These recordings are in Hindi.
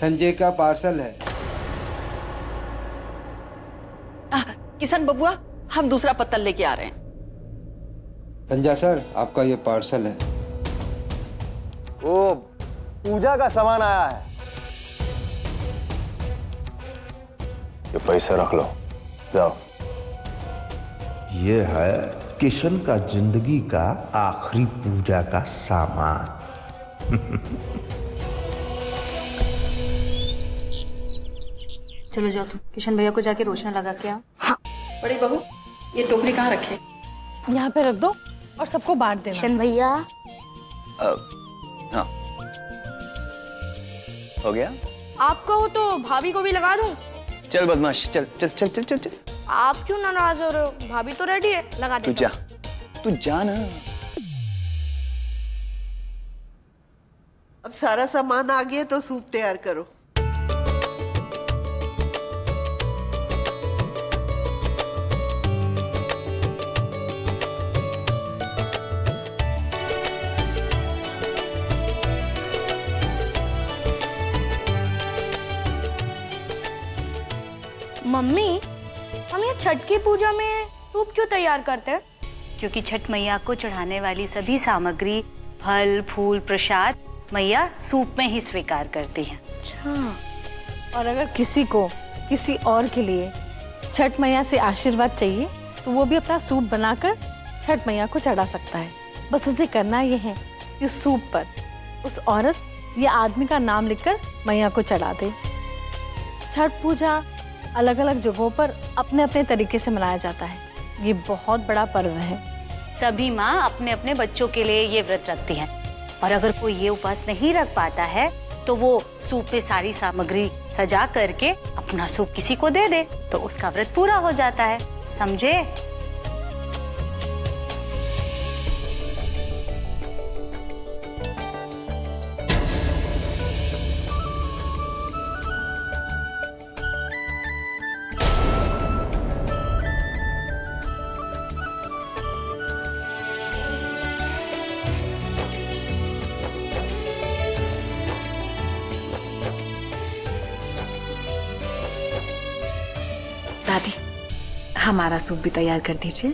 संजय का पार्सल है। किशन बबुआ, हम दूसरा पत्तल लेके आ रहे हैं। संजय सर, आपका ये पार्सल है। वो पूजा का सामान आया है। ये पैसे रख लो, जाओ। ये है किशन का जिंदगी का आखिरी पूजा का सामान। चलो जाओ तुम किशन भैया को जाके रोशना लगा के आओ। हाँ बड़ी बहू, ये टोकरी कहाँ रखे? यहाँ पे रख दो और सबको बांट देना। किशन भैया, हाँ हो गया। आप कहो तो भाभी को भी लगा दूं? चल बदमाश, चल चल चल चल चल चल। आप क्यों नाराज हो रहे हो? भाभी तो रेडी है, लगा तू देता जा, तू जा ना। अब सारा सामान आ गया तो सूप तैयार करो। मम्मी, हम ये छठ की पूजा में सूप क्यों तैयार करते हैं? क्योंकि छठ मैया को चढ़ाने वाली सभी सामग्री, फल, फूल, प्रसाद मैया सूप में ही स्वीकार करती हैं। अच्छा। और अगर किसी को किसी और के लिए छठ मैया से आशीर्वाद चाहिए तो वो भी अपना सूप बनाकर छठ मैया को चढ़ा सकता है। बस उसे करना ये है कि उस सूप पर उस औरत या आदमी का नाम लिखकर मैया को चढ़ा दे। छठ पूजा अलग अलग जगहों पर अपने अपने तरीके से मनाया जाता है। ये बहुत बड़ा पर्व है। सभी माँ अपने अपने बच्चों के लिए ये व्रत रखती हैं। और अगर कोई ये उपवास नहीं रख पाता है तो वो सूप पे सारी सामग्री सजा करके अपना सूप किसी को दे दे तो उसका व्रत पूरा हो जाता है। समझे? दादी, हमारा सूप भी तैयार कर दीजिए।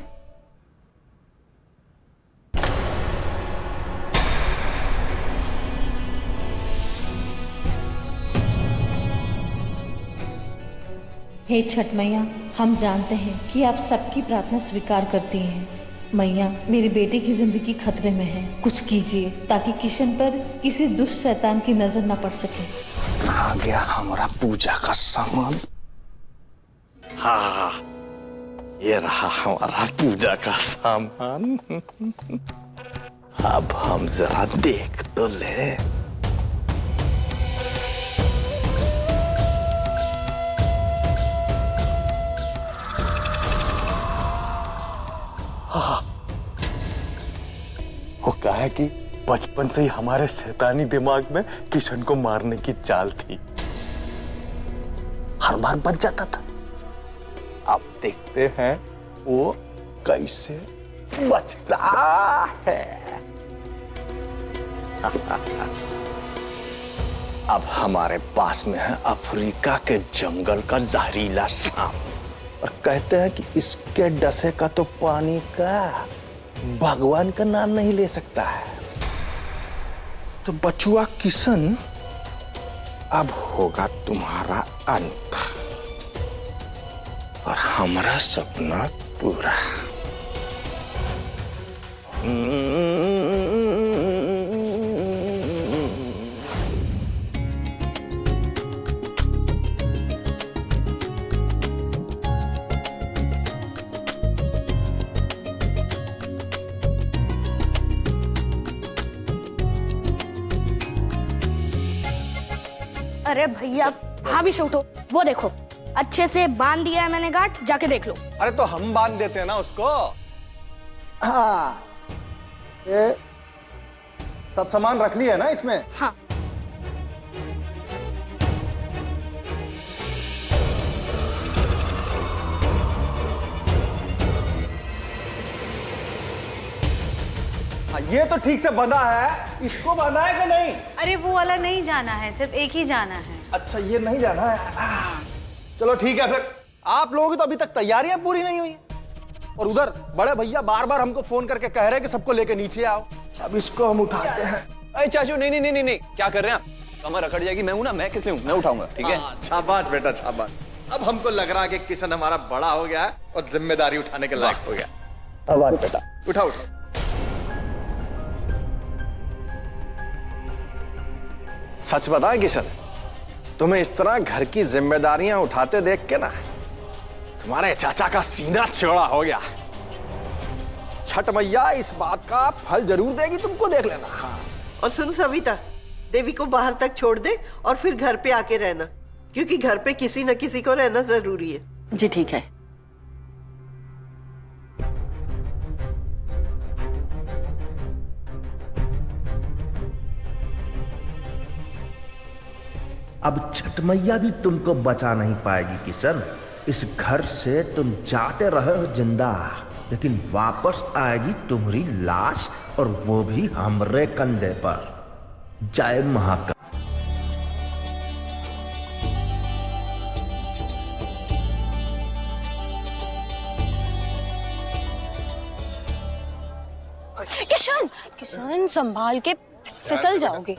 हे छठ मैया, हम जानते हैं कि आप सबकी प्रार्थना स्वीकार करती हैं। मैया, मेरे बेटे की जिंदगी खतरे में है, कुछ कीजिए ताकि किशन पर किसी दुष्ट शैतान की नजर न पड़ सके। आ गया हमारा पूजा का सामान। हाँ, ये रहा हमारा पूजा का सामान। अब हम जरा देख तो ले। हाँ, वो क्या है कि बचपन से ही हमारे शैतानी दिमाग में किशन को मारने की चाल थी। हर बार बच जाता था। अब देखते हैं वो कैसे बचता है। अब हमारे पास में है अफ्रीका के जंगल का जहरीला सांप और कहते हैं कि इसके डसे का तो पानी का भगवान का नाम नहीं ले सकता है। तो बचुआ किशन, अब होगा तुम्हारा अंत और हमारा सपना पूरा। अरे भैया, भाभी से उठो, वो देखो अच्छे से बांध दिया है मैंने गांठ, जाके देख लो। अरे तो हम बांध देते हैं ना उसको। हाँ, ये सब सामान रख लिया है ना इसमें? हाँ। ये तो ठीक से बंधा है, इसको बांधा है कि नहीं? अरे वो वाला नहीं जाना है, सिर्फ एक ही जाना है। अच्छा ये नहीं जाना है। चलो ठीक है फिर, आप लोगों की तो अभी तक तैयारियां पूरी नहीं हुई और उधर बड़े भैया बार बार हमको फोन करके कह रहे हैं कि सबको लेके नीचे आओ। अब इसको हम उठाते हैं। अरे चाचू नहीं नहीं नहीं नहीं नहीं, क्या कर रहे हैं आप? कमर अकड़ जाएगी। मैं हूं ना, मैं किस लिए हूं, मैं उठाऊंगा, ठीक है? शाबाश बेटा शाबाश। अब हमको लग रहा है कि किशन हमारा बड़ा हो गया है और जिम्मेदारी उठाने के लायक हो गया। अब आज बेटा उठाओ उठाओ। सच बताएं किशन, तुम्हें इस तरह घर की जिम्मेदारियां उठाते देख के ना तुम्हारे चाचा का सीना चौड़ा हो गया। छठ मैया इस बात का फल जरूर देगी, तुमको देख लेना। हाँ। और सुन सविता, देवी को बाहर तक छोड़ दे और फिर घर पे आके रहना, क्योंकि घर पे किसी न किसी को रहना जरूरी है। जी ठीक है। अब छठ मैया भी तुमको बचा नहीं पाएगी किशन। इस घर से तुम जाते रहे हो जिंदा, लेकिन वापस आएगी तुम्हारी लाश, और वो भी हमरे कंधे पर। जय महाकाल। किशन किशन संभाल के, फिसल जाओगे।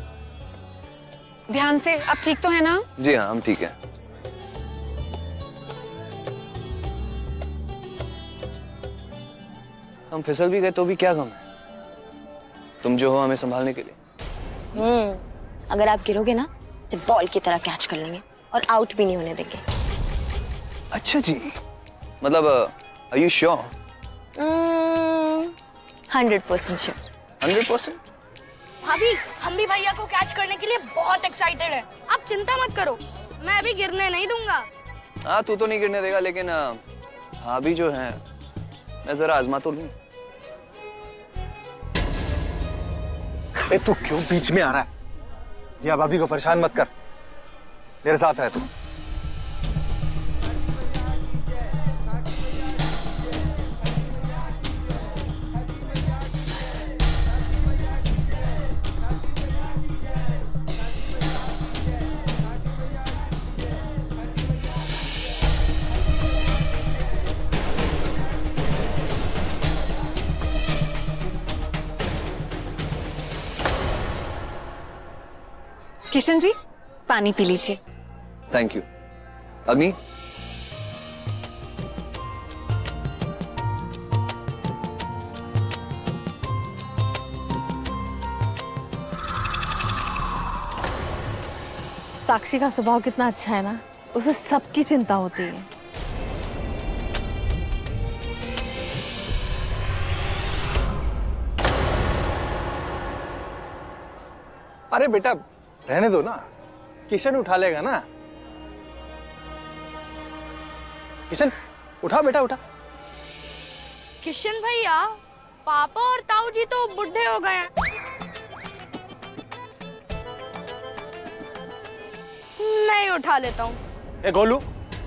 ध्यान से, आप ठीक तो है ना? जी हाँ, हम ठीक है। हम फिसल भी गए तो भी क्या गम है, तुम जो हो हमें संभालने के लिए। अगर आप गिरोगे ना तो बॉल की तरह कैच कर लेंगे और आउट भी नहीं होने देंगे। अच्छा जी, मतलब आर यू श्योर? 100% श्योर। 100%? भाभी, हम भी भैया को कैच करने के लिए बहुत एक्साइटेड है। आप चिंता मत करो, मैं भी गिरने नहीं दूंगा। हाँ, तू तो नहीं गिरने देगा, लेकिन भाभी जो है, मैं जरा आजमा तो लूं। ए, तू क्यों बीच में आ रहा है? या भाभी को परेशान मत कर, मेरे साथ रह तू। किशन जी, पानी पी लीजिए। Thank you. अग्नि, साक्षी का स्वभाव कितना अच्छा है ना, उसे सबकी चिंता होती है। अरे बेटा रहने दो ना, किशन उठा लेगा ना। किशन उठा बेटा उठा। किशन भैया, पापा और ताऊ जी तो बुढ़े हो गए हैं। मैं ही उठा लेता हूँ। ए गोलू,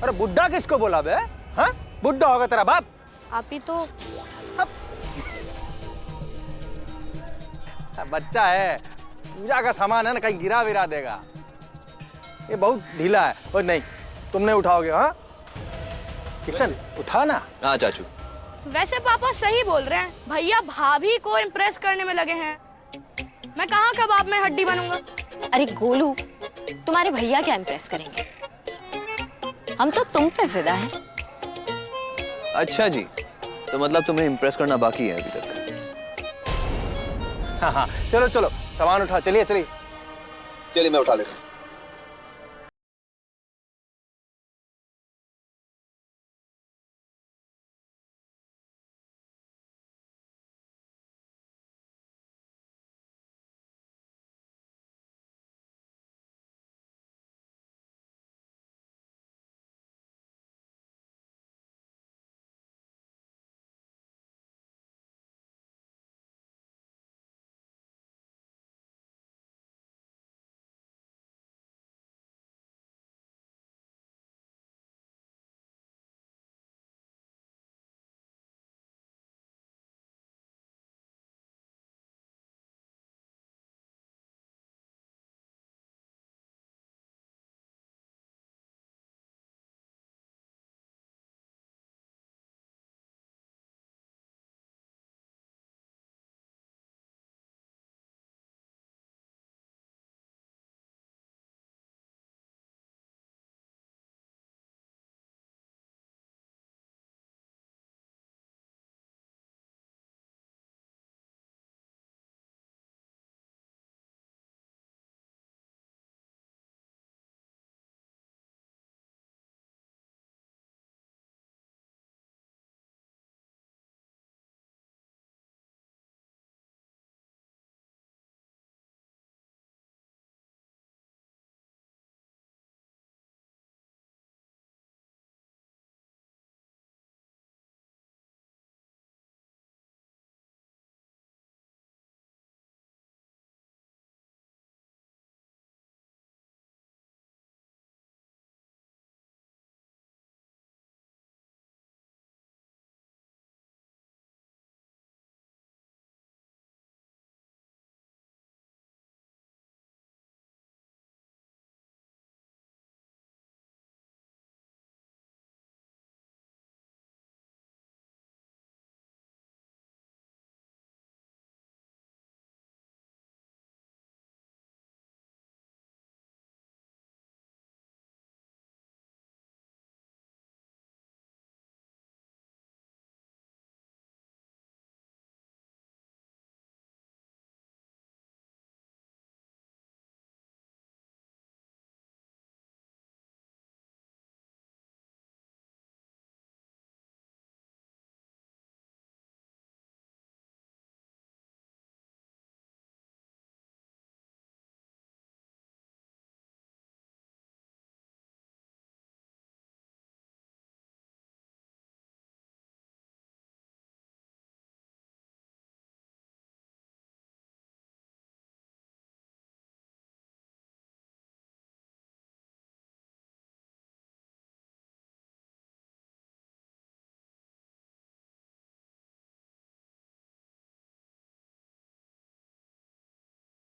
अरे बुड्ढा किसको बोला बे? हाँ, बुड्ढा होगा तेरा बाप। आप ही तो। बच्चा है, पूजा का सामान है ना, कहीं गिरा विरा देगा। ये बहुत ढीला है। और नहीं, तुम नहीं उठाओगे? हाँ किशन उठा ना। हाँ चाचू। वैसे पापा सही बोल रहे हैं, भैया भाभी को इम्प्रेस करने में लगे हैं। मैं कहाँ कबाब में हड्डी बनूंगा। अरे गोलू, तुम्हारे भैया क्या इम्प्रेस करेंगे, हम तो तुम पे फिदा है। अच्छा जी, तो मतलब तुम्हें इम्प्रेस करना बाकी है अभी तक? हाँ हाँ, चलो चलो सामान उठा, चलिए चलिए। चलिए मैं उठा लेता हूँ।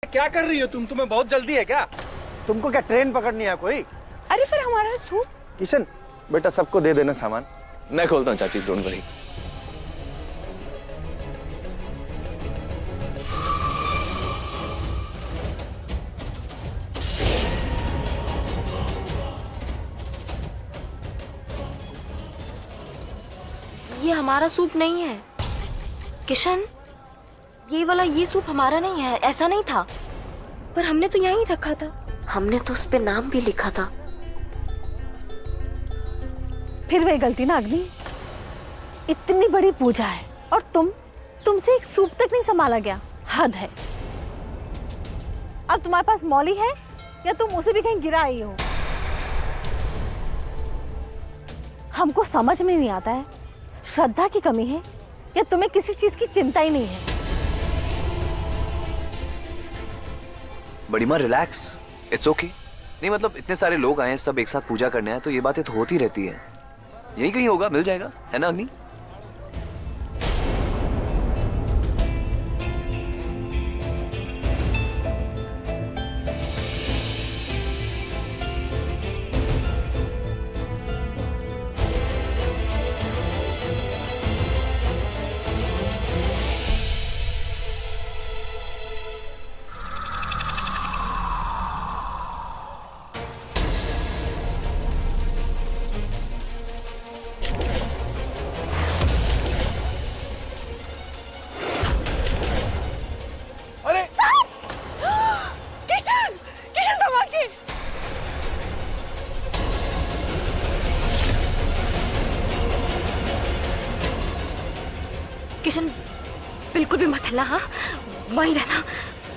क्या कर रही हो तुम? तुम्हें बहुत जल्दी है क्या? तुमको क्या ट्रेन पकड़नी है कोई? अरे पर हमारा सूप। किशन बेटा सबको दे देना सामान। मैं खोलता हूँ चाची, डोंट वरी। ये हमारा सूप नहीं है किशन, ये सूप हमारा नहीं है, ऐसा नहीं था। पर हमने तो यहीं रखा था, हमने तो उस पे नाम भी लिखा था। फिर वही गलती ना अग्नि, इतनी बड़ी पूजा है और तुमसे एक सूप तक नहीं संभाला गया, हद है। अब तुम्हारे पास मौली है या तुम उसे भी कहीं गिरा आई हो? हमको समझ में नहीं आता है, श्रद्धा की कमी है या तुम्हें किसी चीज की चिंता ही नहीं है? बड़ी माँ रिलैक्स, इट्स ओके। नहीं मतलब इतने सारे लोग आए हैं, सब एक साथ पूजा करने आए, तो ये बातें तो होती रहती है। यही कहीं होगा, मिल जाएगा, है ना अग्नि? किशन बिल्कुल भी मत हिलना, हाँ वहीं रहना।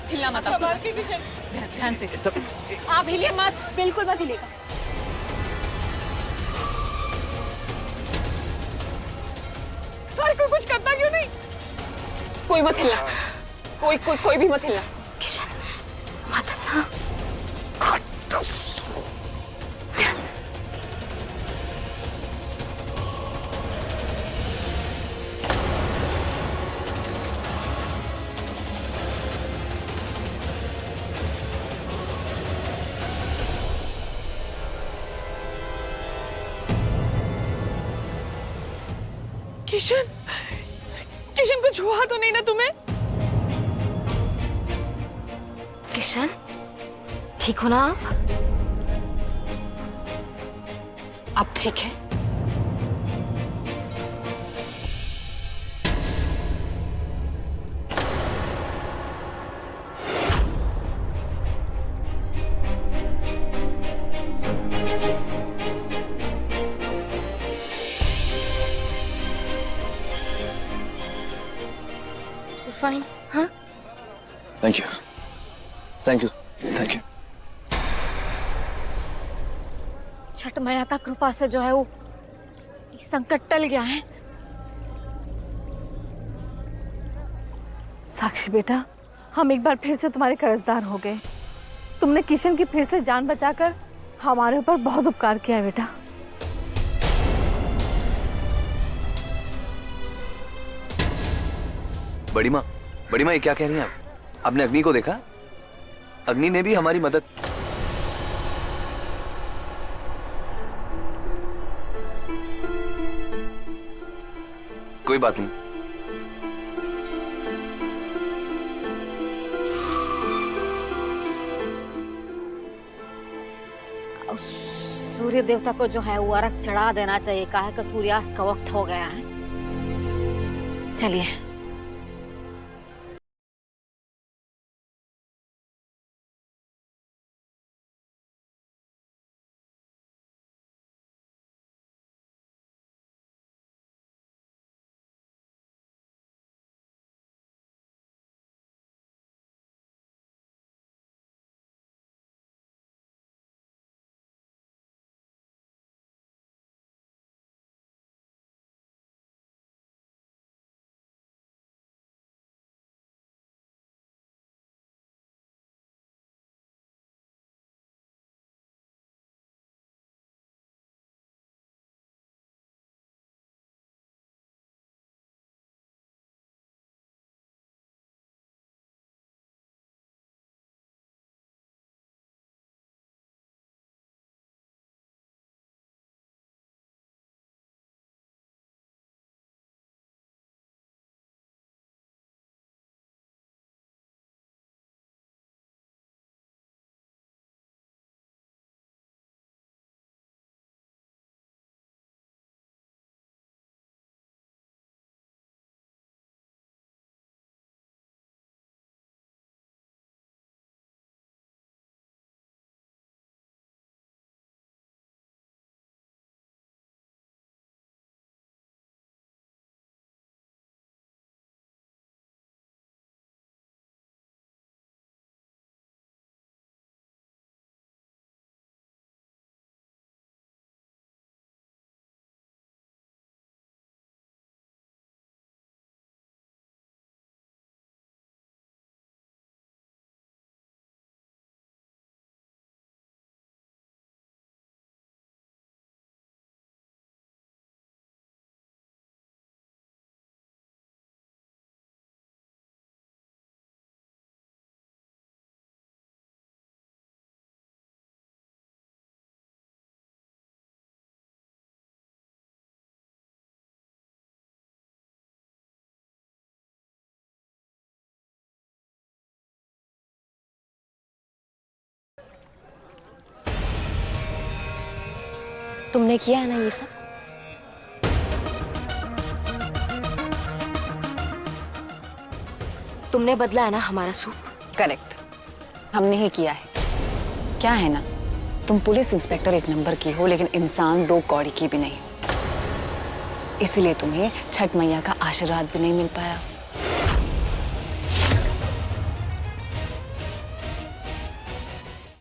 हिलना मत, ध्यान से। आप हिलिए मत, बिल्कुल मत हिलिएगा। अरे कोई कुछ करता क्यों नहीं? कोई मत हिलना, कोई भी मत हिलना। किशन मत हिलना, ध्यान से। किशन कुछ हुआ तो नहीं ना तुम्हें? किशन ठीक हो ना आप ठीक है? फाइन, हाँ? Thank you, thank you, thank you. Chhath मैया का कृपा से जो है वो संकट टल गया है। साक्षी बेटा, हम एक बार फिर से तुम्हारे कर्जदार हो गए। तुमने किशन की फिर से जान बचाकर हमारे ऊपर बहुत उपकार किया बेटा। बड़ी माँ ये क्या कह रही हैं आप? आपने अग्नि को देखा? अग्नि ने भी हमारी मदद। कोई बात नहीं। सूर्य देवता को जो है वो अर्घ चढ़ा देना चाहिए, काहे का सूर्यास्त का वक्त हो गया है। चलिए। तुमने किया है ना ये सब? तुमने बदला है ना हमारा सूप? करेक्ट, हमने ही किया है। क्या है ना, तुम पुलिस इंस्पेक्टर एक नंबर की हो, लेकिन इंसान 2 कौड़ी की भी नहीं हो। इसलिए तुम्हें छठ मैया का आशीर्वाद भी नहीं मिल पाया।